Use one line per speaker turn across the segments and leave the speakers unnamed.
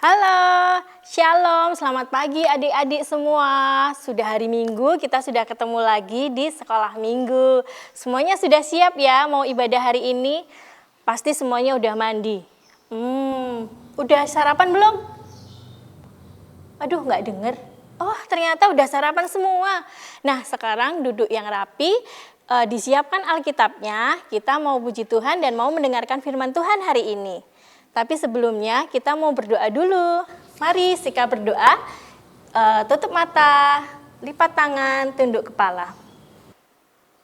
Halo, Shalom, selamat pagi adik-adik semua. Sudah hari Minggu, kita sudah ketemu lagi di sekolah Minggu. Semuanya sudah siap ya mau ibadah hari ini? Pasti semuanya udah mandi. Udah sarapan belum? Aduh, nggak denger. Oh, ternyata udah sarapan semua. Nah, sekarang duduk yang rapi, disiapkan Alkitabnya. Kita mau puji Tuhan dan mau mendengarkan firman Tuhan hari ini. Tapi sebelumnya kita mau berdoa dulu. Mari sikap berdoa, tutup mata, lipat tangan, tunduk kepala.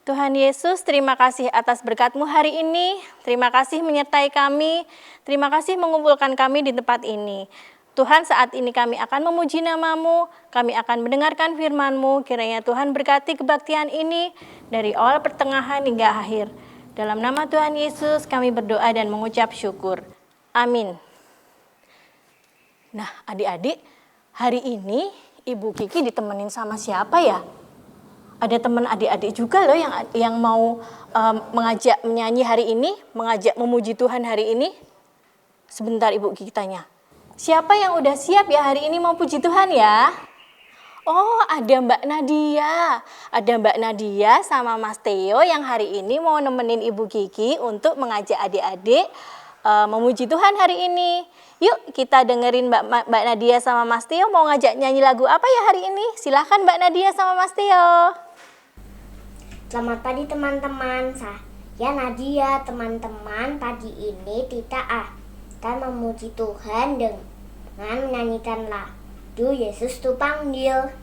Tuhan Yesus, terima kasih atas berkat-Mu hari ini. Terima kasih menyertai kami. Terima kasih mengumpulkan kami di tempat ini. Tuhan, saat ini kami akan memuji nama-Mu. Kami akan mendengarkan firman-Mu. Kiranya Tuhan berkati kebaktian ini dari awal pertengahan hingga akhir. Dalam nama Tuhan Yesus kami berdoa dan mengucap syukur. Amin. Nah, adik-adik, hari ini Ibu Kiki ditemenin sama siapa ya? Ada teman adik-adik juga loh yang mau mengajak menyanyi hari ini, mengajak memuji Tuhan hari ini. Sebentar Ibu Kiki tanya. Siapa yang udah siap ya hari ini mau puji Tuhan ya? Oh, ada Mbak Nadia. Ada Mbak Nadia sama Mas Theo yang hari ini mau nemenin Ibu Kiki untuk mengajak adik-adik memuji Tuhan hari ini. Yuk kita dengerin Mbak Nadia sama Mas Theo mau ngajak nyanyi lagu apa ya hari ini? Silahkan Mbak Nadia sama Mas Theo.
Selamat pagi teman-teman, saya Nadia. Teman-teman, pagi ini kita akan memuji Tuhan dengan menyanyikan lagu Yesus Tuh Panggil.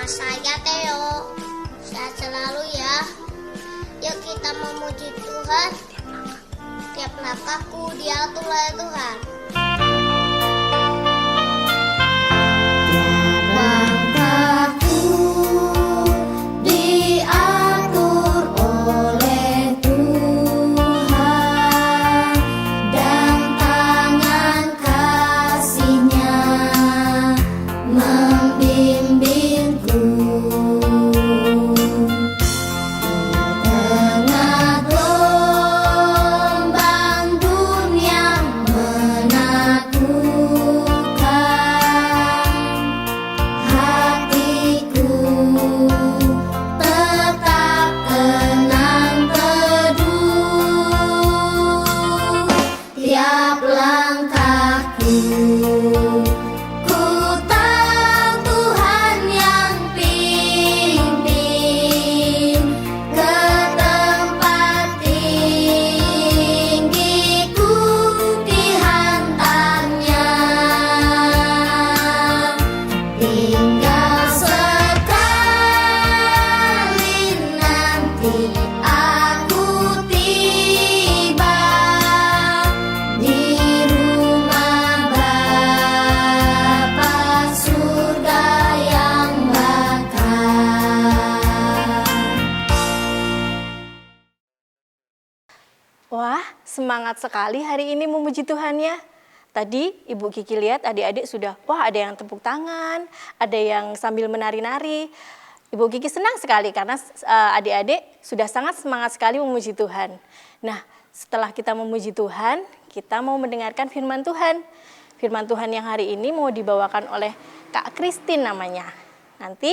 Saya Theo, sehat selalu ya. Yuk kita memuji Tuhan. Tiap langkahku diatur oleh Tuhan. Tiap langkahku diatur oleh Tuhan, dan tangan kasih-Nya membimbingku. Di rumah Bapa surga
semangat sekali hari ini memuji Tuhannya. Tadi Ibu Kiki lihat adik-adik sudah, wah ada yang tepuk tangan, ada yang sambil menari-nari. Ibu Kiki senang sekali karena adik-adik sudah sangat semangat sekali memuji Tuhan. Nah, setelah kita memuji Tuhan, kita mau mendengarkan firman Tuhan. Firman Tuhan yang hari ini mau dibawakan oleh Kak Christine namanya. Nanti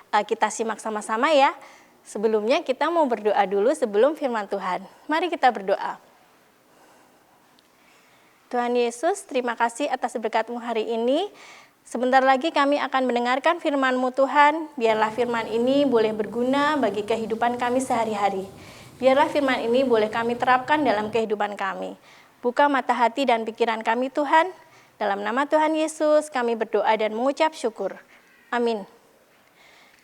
kita simak sama-sama ya. Sebelumnya kita mau berdoa dulu sebelum firman Tuhan. Mari kita berdoa. Tuhan Yesus, terima kasih atas berkat-Mu hari ini. Sebentar lagi kami akan mendengarkan firman-Mu Tuhan. Biarlah firman ini boleh berguna bagi kehidupan kami sehari-hari. Biarlah firman ini boleh kami terapkan dalam kehidupan kami. Buka mata hati dan pikiran kami Tuhan. Dalam nama Tuhan Yesus kami berdoa dan mengucap syukur. Amin.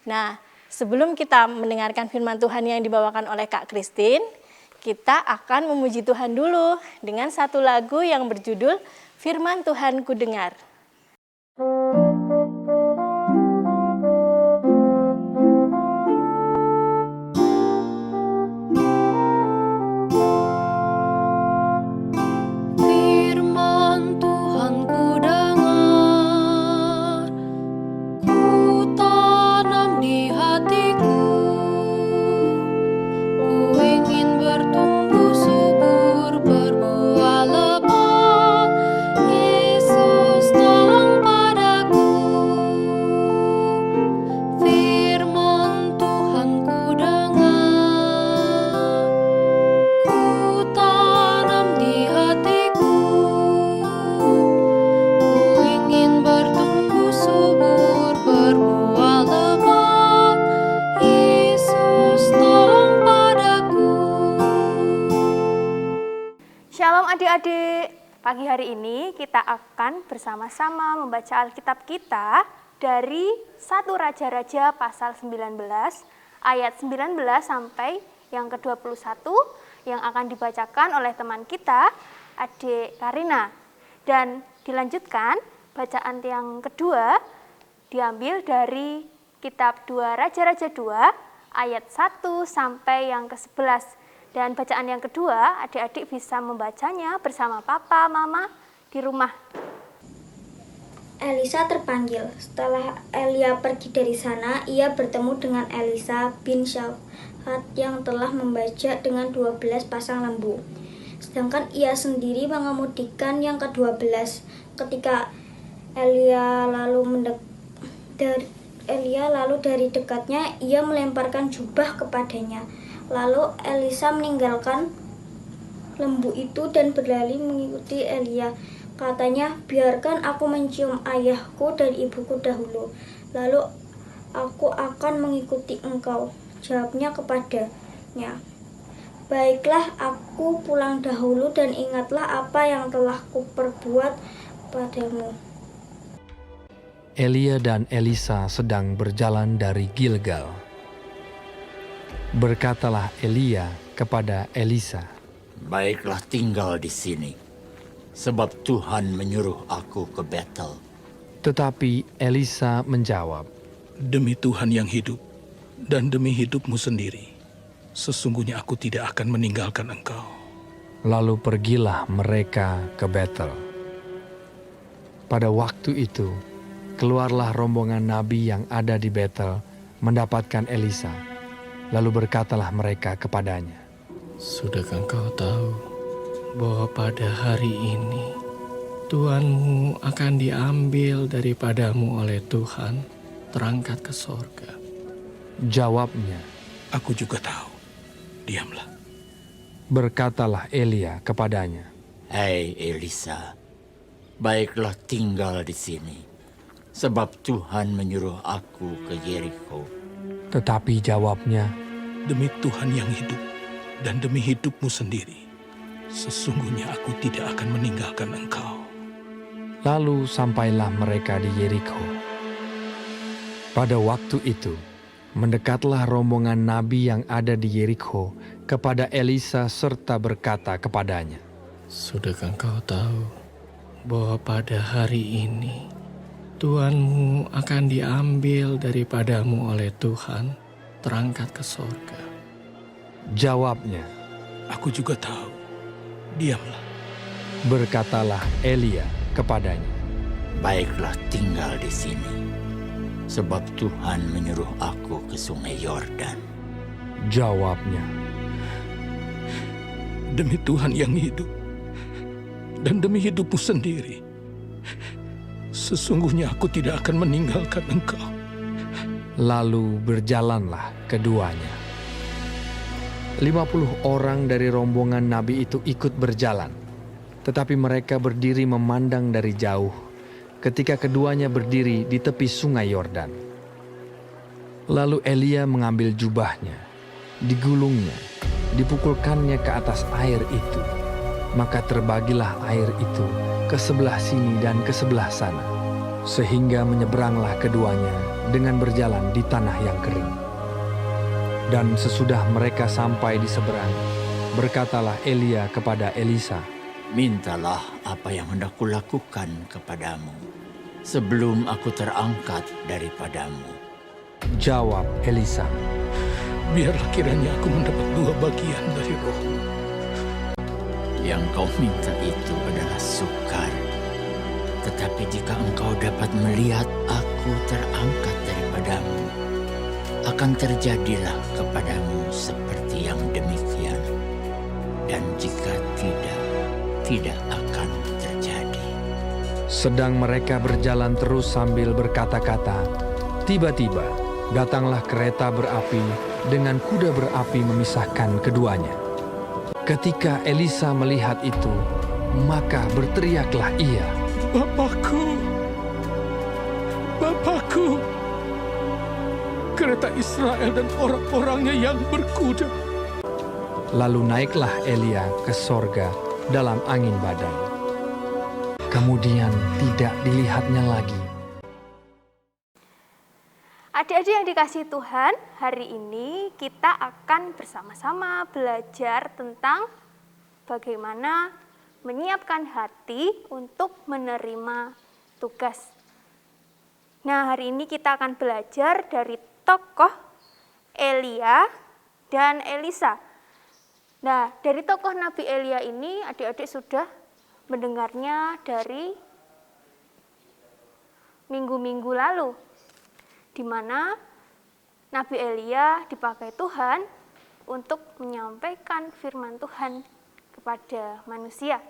Nah, sebelum kita mendengarkan firman Tuhan yang dibawakan oleh Kak Christine, kita akan memuji Tuhan dulu dengan satu lagu yang berjudul Firman Tuhan Ku Dengar.
Firman Tuhan ku dengar, ku tanam di hatiku, ku ingin bertumbuh subur, berbuah lebat. Yesus tolong padaku. Firman Tuhan ku dengar, ku tanam di hatiku, ku ingin bertumbuh subur, berbuah lebat. Yesus tolong padaku.
Shalom adik-adik. Pagi hari ini kita akan bersama-sama membaca Alkitab kita dari 1 Raja-Raja pasal 19 ayat 19 sampai yang ke-21 yang akan dibacakan oleh teman kita, Adik Karina. Dan dilanjutkan bacaan yang kedua diambil dari kitab 2 Raja-Raja 2 ayat 1 sampai yang ke-11. Dan bacaan yang kedua, adik-adik bisa membacanya bersama papa, mama di rumah.
Elisa terpanggil. Setelah Elia pergi dari sana, ia bertemu dengan Elisa bin Syafat yang telah membajak dengan 12 pasang lembu. Sedangkan ia sendiri mengemudikan yang ke-12. Ketika Elia lalu dari dekatnya, ia melemparkan jubah kepadanya. Lalu Elisa meninggalkan lembu itu dan berlari mengikuti Elia. Katanya, biarkan aku mencium ayahku dan ibuku dahulu, lalu aku akan mengikuti engkau. Jawabnya kepadanya, baiklah, aku pulang dahulu dan ingatlah apa yang telah kuperbuat padamu.
Elia dan Elisa sedang berjalan dari Gilgal. Berkatalah Elia kepada Elisa,
baiklah tinggal di sini, sebab Tuhan menyuruh aku ke Betel.
tetapi Elisa menjawab,
Demi Tuhan yang hidup dan demi hidupmu sendiri, sesungguhnya aku tidak akan meninggalkan engkau.
lalu pergilah mereka ke Betel. Pada waktu itu, keluarlah rombongan nabi yang ada di Betel mendapatkan Elisa. Lalu berkatalah mereka kepadanya,
Sudahkah engkau tahu bahwa pada hari ini Tuhanmu akan diambil daripadamu oleh Tuhan, terangkat ke sorga?
jawabnya.
Aku juga tahu. Diamlah.
Berkatalah Elia kepadanya,
Hei Elisa, baiklah tinggal di sini, sebab Tuhan menyuruh aku ke Yeriko.
tetapi jawabnya,
Demi Tuhan yang hidup dan demi hidupmu sendiri, sesungguhnya aku tidak akan meninggalkan engkau.
lalu sampailah mereka di Yeriko. Pada waktu itu, mendekatlah rombongan nabi yang ada di Yeriko kepada Elisa serta berkata kepadanya,
Sudahkah engkau tahu bahwa pada hari ini Tuhanmu akan diambil daripadamu oleh Tuhan, terangkat ke sorga?
jawabnya.
Aku juga tahu. diamlah.
Berkatalah Elia kepadanya,
Baiklah tinggal di sini, sebab Tuhan menyuruh aku ke sungai Yordan.
jawabnya,
Demi Tuhan yang hidup, dan demi hidupmu sendiri, sesungguhnya aku tidak akan meninggalkan engkau.
lalu berjalanlah keduanya. 50 orang dari rombongan nabi itu ikut berjalan, tetapi mereka berdiri memandang dari jauh ketika keduanya berdiri di tepi sungai Yordan. Lalu Elia mengambil jubahnya, digulungnya, dipukulkannya ke atas air itu. Maka terbagilah air itu ke sebelah sini dan ke sebelah sana, sehingga menyeberanglah keduanya dengan berjalan di tanah yang kering. Dan sesudah mereka sampai di seberang, berkatalah Elia kepada Elisa,
Mintalah apa yang hendak kulakukan kepadamu sebelum aku terangkat daripadamu.
jawab Elisa,
Biarlah kiranya aku mendapat 2 bagian dari rohmu.
Yang kau minta itu adalah sukar. Tetapi jika engkau dapat melihat aku terangkat daripadamu, akan terjadilah kepadamu seperti yang demikian. Dan jika tidak akan terjadi.
Sedang mereka berjalan terus sambil berkata-kata, tiba-tiba datanglah kereta berapi dengan kuda berapi memisahkan keduanya. Ketika Elisa melihat itu, maka berteriaklah ia,
Bapakku, Bapakku, kereta Israel dan orang-orangnya yang berkuda.
lalu naiklah Elia ke sorga dalam angin badai. Kemudian tidak dilihatnya lagi.
Adik-adik yang dikasihi Tuhan, hari ini kita akan bersama-sama belajar tentang bagaimana menyiapkan hati untuk menerima tugas. Nah, hari ini kita akan belajar dari tokoh Elia dan Elisa. Nah, dari tokoh Nabi Elia ini adik-adik sudah mendengarnya dari minggu-minggu lalu, di mana Nabi Elia dipakai Tuhan untuk menyampaikan firman Tuhan kepada manusia.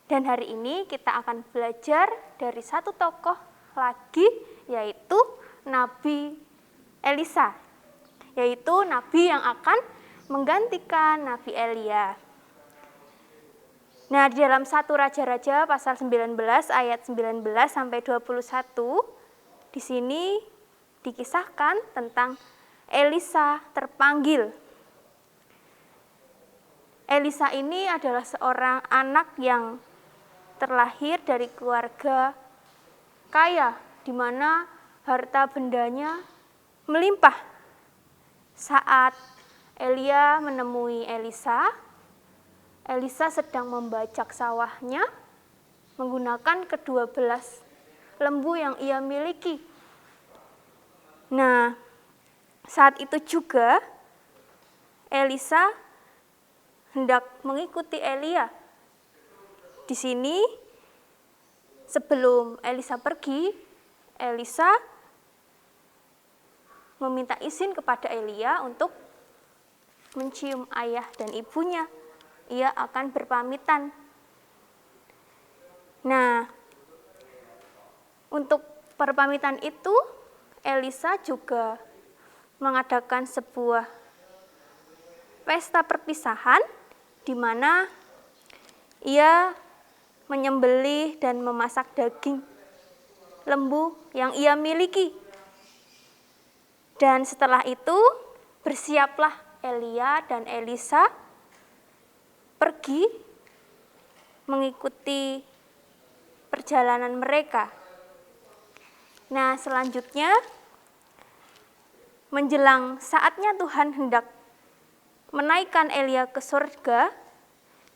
Dan hari ini kita akan belajar dari satu tokoh lagi, yaitu Nabi Elisa, yaitu nabi yang akan menggantikan Nabi Elia. Nah, di dalam 1 Raja-Raja pasal 19 ayat 19 sampai 21, di sini dikisahkan tentang Elisa terpanggil. Elisa ini adalah seorang anak yang terlahir dari keluarga kaya, di mana harta bendanya melimpah. Saat Elia menemui Elisa, Elisa sedang membajak sawahnya menggunakan ke-12 lembu yang ia miliki. Nah, saat itu juga Elisa hendak mengikuti Elia. Di sini, sebelum Elisa pergi, Elisa meminta izin kepada Elia untuk mencium ayah dan ibunya. Ia akan berpamitan. Nah, untuk perpamitan itu, Elisa juga mengadakan sebuah pesta perpisahan di mana ia menyembelih dan memasak daging lembu yang ia miliki. Dan setelah itu, bersiaplah Elia dan Elisa pergi mengikuti perjalanan mereka. Nah, selanjutnya menjelang saatnya Tuhan hendak menaikkan Elia ke surga,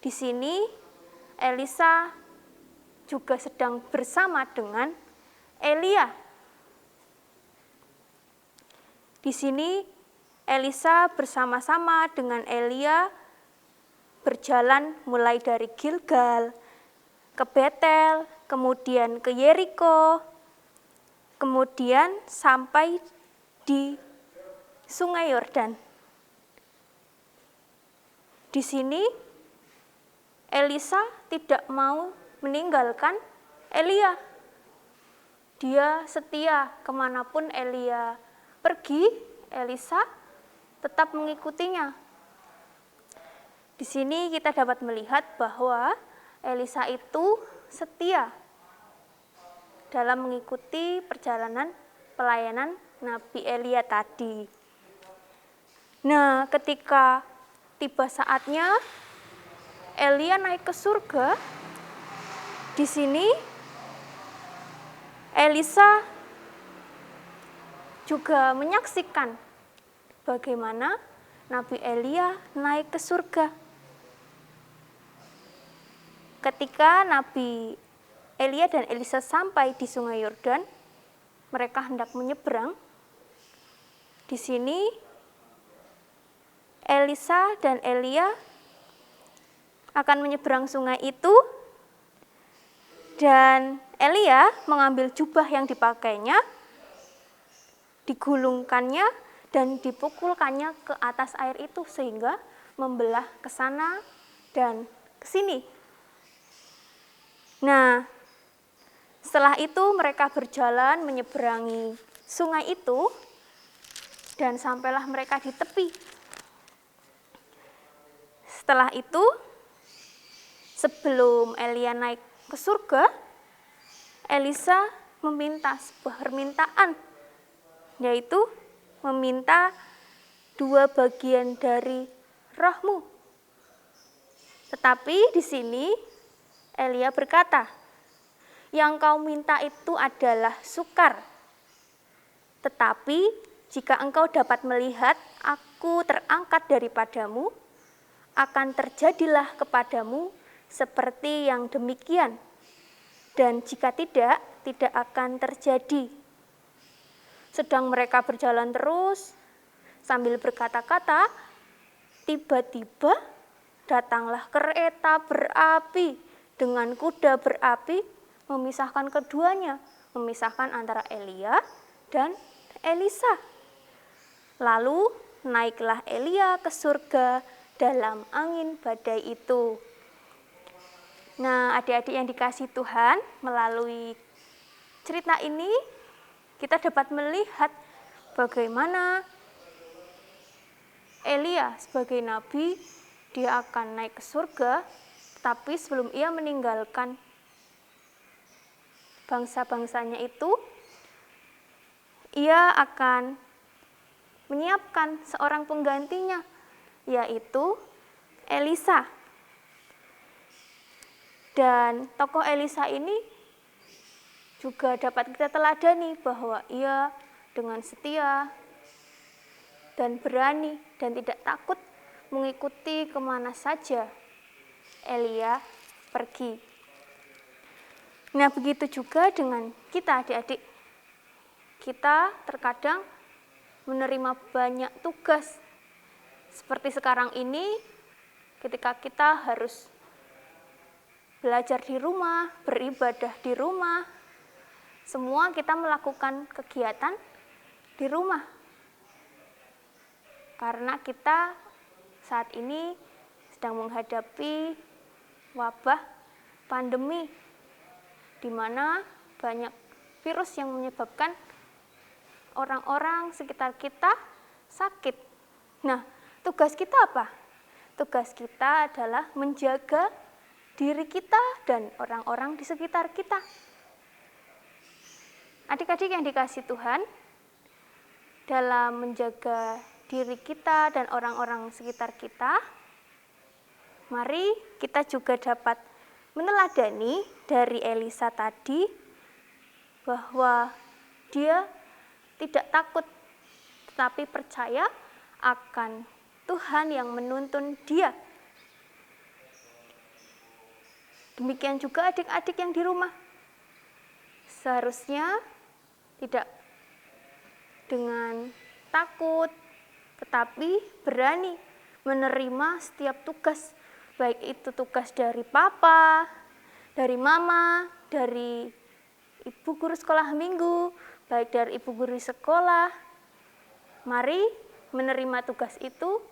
di sini Elisa juga sedang bersama dengan Elia. Di sini Elisa bersama-sama dengan Elia berjalan mulai dari Gilgal ke Betel, kemudian ke Yeriko, kemudian sampai di Sungai Yordan. Di sini Elisa tidak mau meninggalkan Elia. Dia setia kemanapun Elia pergi, Elisa tetap mengikutinya. Di sini kita dapat melihat bahwa Elisa itu setia dalam mengikuti perjalanan pelayanan Nabi Elia tadi. Nah, ketika tiba saatnya Elia naik ke surga, di sini Elisa juga menyaksikan bagaimana Nabi Elia naik ke surga. Ketika Nabi Elia dan Elisa sampai di Sungai Yordan, mereka hendak menyeberang. Di sini Elisa dan Elia akan menyeberang sungai itu, dan Elia mengambil jubah yang dipakainya, digulungkannya dan dipukulkannya ke atas air itu sehingga membelah ke sana dan ke sini. Nah, setelah itu mereka berjalan menyeberangi sungai itu dan sampailah mereka di tepi. Setelah itu, sebelum Elia naik ke surga, Elisa meminta sebuah permintaan, yaitu meminta 2 bagian dari rohmu. Tetapi di sini Elia berkata, yang kau minta itu adalah sukar. Tetapi jika engkau dapat melihat aku terangkat daripadamu, akan terjadilah kepadamu seperti yang demikian. Dan jika tidak, tidak akan terjadi. Sedang mereka berjalan terus, sambil berkata-kata, tiba-tiba datanglah kereta berapi dengan kuda berapi, memisahkan keduanya, memisahkan antara Elia dan Elisa. Lalu naiklah Elia ke surga dalam angin badai itu. Nah, adik-adik yang dikasihi Tuhan, melalui cerita ini kita dapat melihat bagaimana Elia sebagai nabi, dia akan naik ke surga, tapi sebelum ia meninggalkan bangsa-bangsanya itu, ia akan menyiapkan seorang penggantinya, yaitu Elisa. Dan tokoh Elisa ini juga dapat kita teladani bahwa ia dengan setia dan berani dan tidak takut mengikuti kemana saja Elia pergi. Nah, begitu juga dengan kita adik-adik. Kita terkadang menerima banyak tugas. Seperti sekarang ini, ketika kita harus belajar di rumah, beribadah di rumah, semua kita melakukan kegiatan di rumah. Karena kita saat ini sedang menghadapi wabah pandemi, di mana banyak virus yang menyebabkan orang-orang sekitar kita sakit. Nah, tugas kita apa? Tugas kita adalah menjaga diri kita dan orang-orang di sekitar kita. Adik-adik yang dikasihi Tuhan, dalam menjaga diri kita dan orang-orang sekitar kita, mari kita juga dapat meneladani dari Elisa tadi bahwa dia tidak takut, tetapi percaya akan Tuhan yang menuntun dia. Demikian juga adik-adik yang di rumah. Seharusnya tidak dengan takut, tetapi berani menerima setiap tugas baik itu tugas dari papa, dari mama, dari ibu guru sekolah minggu, baik dari ibu guru sekolah. Mari menerima tugas itu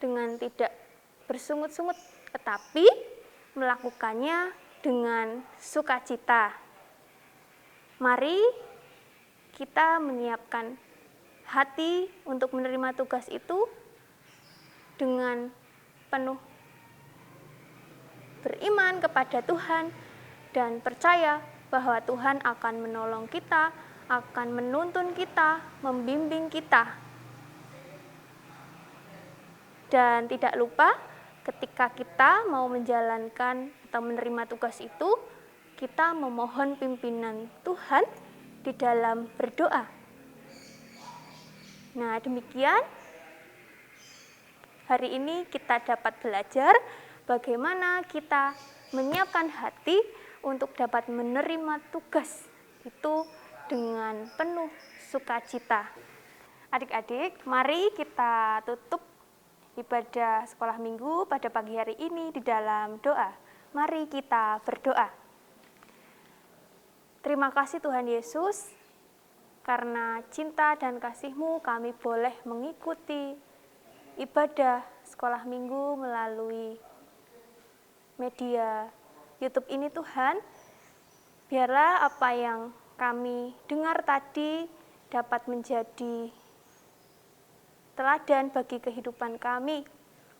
dengan tidak bersungut-sungut, tetapi melakukannya dengan sukacita. Mari kita menyiapkan hati untuk menerima tugas itu dengan penuh beriman kepada Tuhan dan percaya bahwa Tuhan akan menolong kita, akan menuntun kita, membimbing kita. Dan tidak lupa ketika kita mau menjalankan atau menerima tugas itu, kita memohon pimpinan Tuhan di dalam berdoa. Nah, demikian hari ini kita dapat belajar bagaimana kita menyiapkan hati untuk dapat menerima tugas itu dengan penuh sukacita. Adik-adik, mari kita tutup ibadah sekolah minggu pada pagi hari ini di dalam doa. Mari kita berdoa. Terima kasih Tuhan Yesus, karena cinta dan kasih-Mu kami boleh mengikuti ibadah sekolah minggu melalui media YouTube ini Tuhan. Biarlah apa yang kami dengar tadi dapat menjadi teladan bagi kehidupan kami.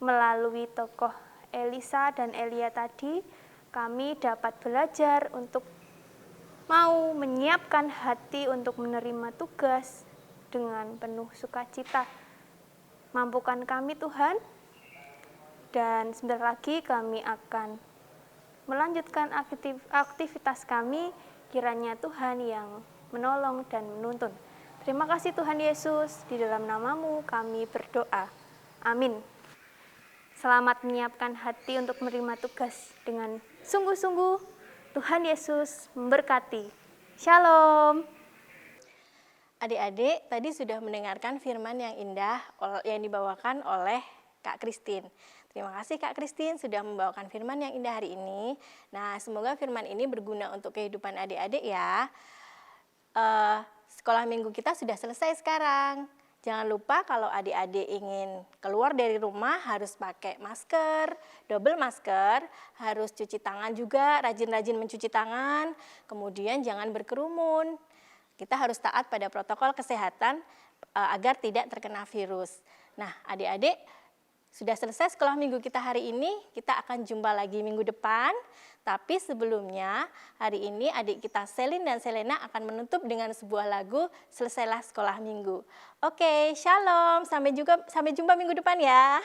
Melalui tokoh Elisa dan Elia tadi, kami dapat belajar untuk mau menyiapkan hati untuk menerima tugas dengan penuh sukacita. Mampukan kami Tuhan, dan sebentar lagi kami akan melanjutkan aktivitas kami, kiranya Tuhan yang menolong dan menuntun. Terima kasih Tuhan Yesus, di dalam nama-Mu kami berdoa. Amin. Selamat menyiapkan hati untuk menerima tugas dengan sungguh-sungguh. Tuhan Yesus memberkati. Shalom.
Adik-adik tadi sudah mendengarkan firman yang indah yang dibawakan oleh Kak Christine. Terima kasih Kak Christine sudah membawakan firman yang indah hari ini. Nah, semoga firman ini berguna untuk kehidupan adik-adik ya. Sekolah minggu kita sudah selesai sekarang. Jangan lupa kalau adik-adik ingin keluar dari rumah harus pakai masker, double masker, harus cuci tangan juga, rajin-rajin mencuci tangan, kemudian jangan berkerumun. Kita harus taat pada protokol kesehatan agar tidak terkena virus. Nah, adik-adik sudah selesai sekolah minggu kita hari ini, kita akan jumpa lagi minggu depan. Tapi sebelumnya, hari ini adik kita Selin dan Selena akan menutup dengan sebuah lagu Selesailah Sekolah Minggu. Oke, shalom. Sampai jumpa minggu depan ya.